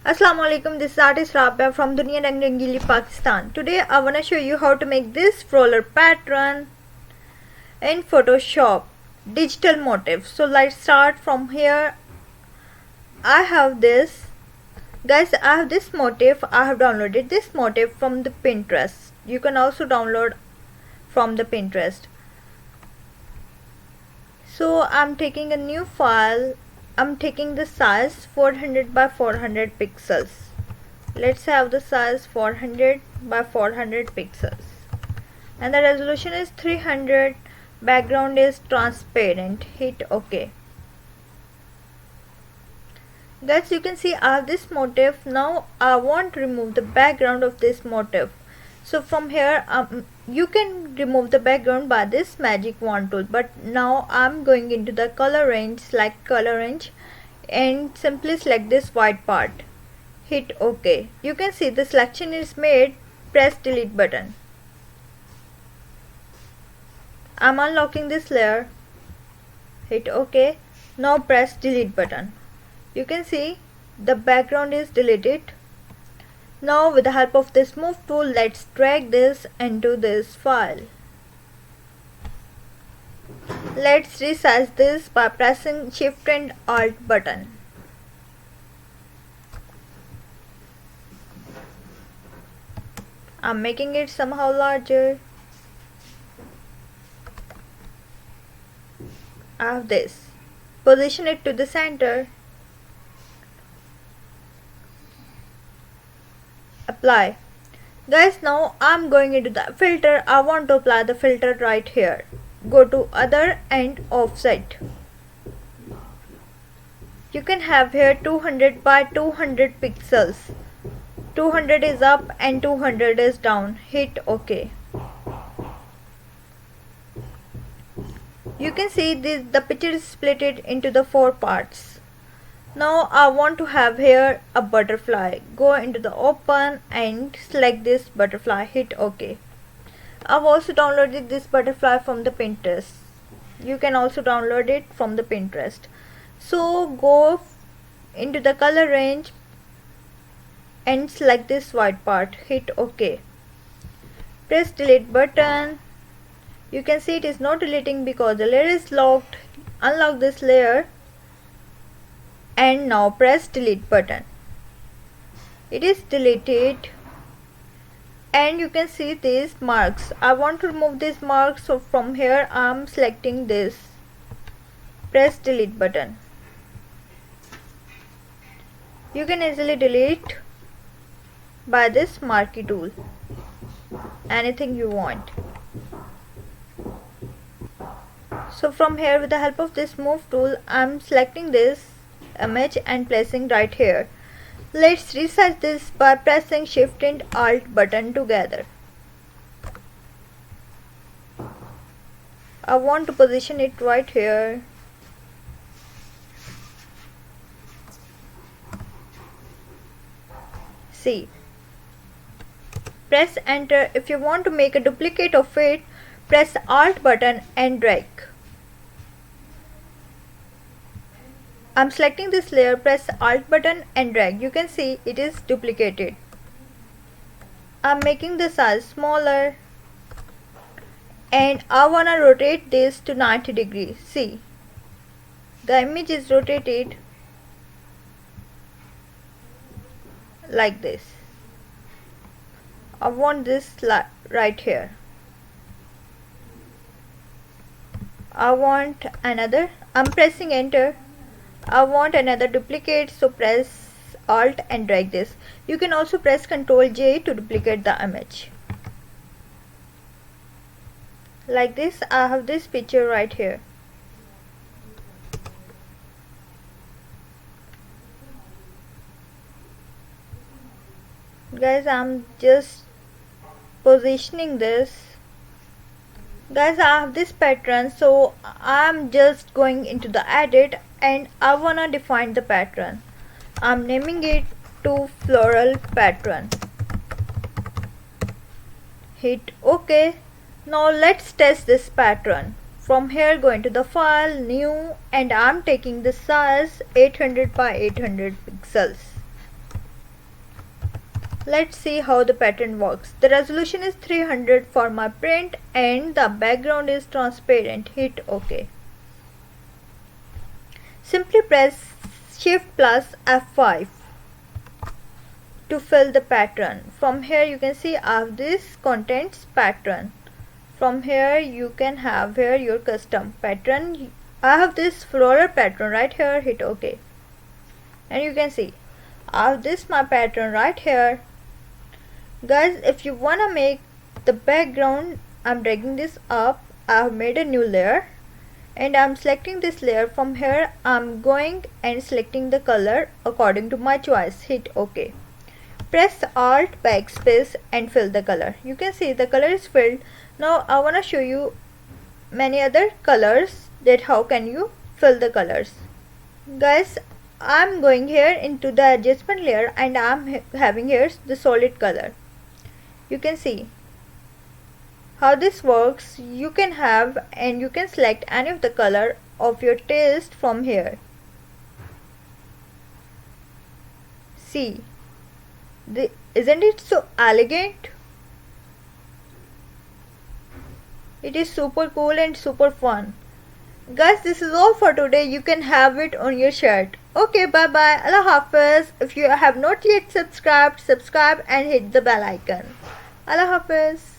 Assalamu alaikum, this is artist Rabia from Dunia Rang Rangili, Pakistan. Today I want to show you how to make this floral pattern in Photoshop digital motif. So let's start from here. I have this, guys, I have this motif. I have downloaded this motif from the Pinterest. You can also download from the Pinterest. So I'm taking a new file. I'm taking the size 400 by 400 pixels. Let's have the size 400 by 400 pixels. And the resolution is 300. Background is transparent. Hit OK. Guys, you can see I have this motif. Now I want to remove the background of this motif. So from here you can remove the background by this magic wand tool, but now I'm going into the color range, select color range and simply select this white part. Hit OK. You can see the selection is made. Press delete button. I'm unlocking this layer. Hit OK. Now press delete button. You can see the background is deleted. Now with the help of this move tool, let's drag this into this file. Let's resize this by pressing Shift and Alt button. I'm making it somehow larger. I have this. Position it to the center. Apply. Guys, now I'm going into the filter. I want to apply the filter right here. Go to other and offset. You can have here 200 by 200 pixels. 200 is up and 200 is down. Hit OK. You can see the picture is split into the 4 parts. Now I want to have here a butterfly. Go into the open and select this butterfly. Hit OK. I've also downloaded this butterfly from the Pinterest. You can also download it from the Pinterest. So go into the color range and select this white part. Hit OK. Press delete button. You can see it is not deleting because the layer is locked. Unlock this layer and now press delete button. It is deleted and you can see these marks. I want to remove these marks, so from here I am selecting this. Press delete button. You can easily delete by this marquee tool anything you want. So from here with the help of this move tool, I am selecting this image and placing right here. Let's resize this by pressing Shift and Alt button together. I want to position it right here. See. Press enter. If you want to make a duplicate of it, press Alt button and drag. I'm selecting this layer, press Alt button and drag. You can see it is duplicated. I'm making the size smaller and I wanna rotate this to 90 degrees. See, the image is rotated like this. I want this right here. I want another. I'm pressing enter. I want another duplicate, so press Alt and drag this. You can also press Ctrl J to duplicate the image. Like this, I have this picture right here. Guys, I'm just positioning this. Guys, I have this pattern, so I'm just going into the edit and I wanna define the pattern. I'm naming it to floral pattern. Hit OK. Now let's test this pattern. From here go into the file, new, and I'm taking the size 800 by 800 pixels. Let's see how the pattern works. The resolution is 300 for my print and the background is transparent. Hit OK. Simply press Shift plus F5 to fill the pattern. From here you can see I have this contents pattern. From here you can have here your custom pattern. I have this floral pattern right here. Hit OK. And you can see I have this my pattern right here. Guys, if you wanna make the background, I'm dragging this up. I have made a new layer and I'm selecting this layer. From here I'm going and selecting the color according to my choice. Hit OK. Press Alt backspace and fill the color. You can see the color is filled. Now I want to show you many other colors, that how can you fill the colors. Guys, I'm going here into the adjustment layer and I'm having here the solid color. You can see how this works. You can have and you can select any of the color of your taste from here. See, isn't it so elegant? It is super cool and super fun. Guys, this is all for today. You can have it on your shirt. Okay, bye bye. Allah Hafiz. If you have not yet subscribed, subscribe and hit the bell icon. Allah Hafiz.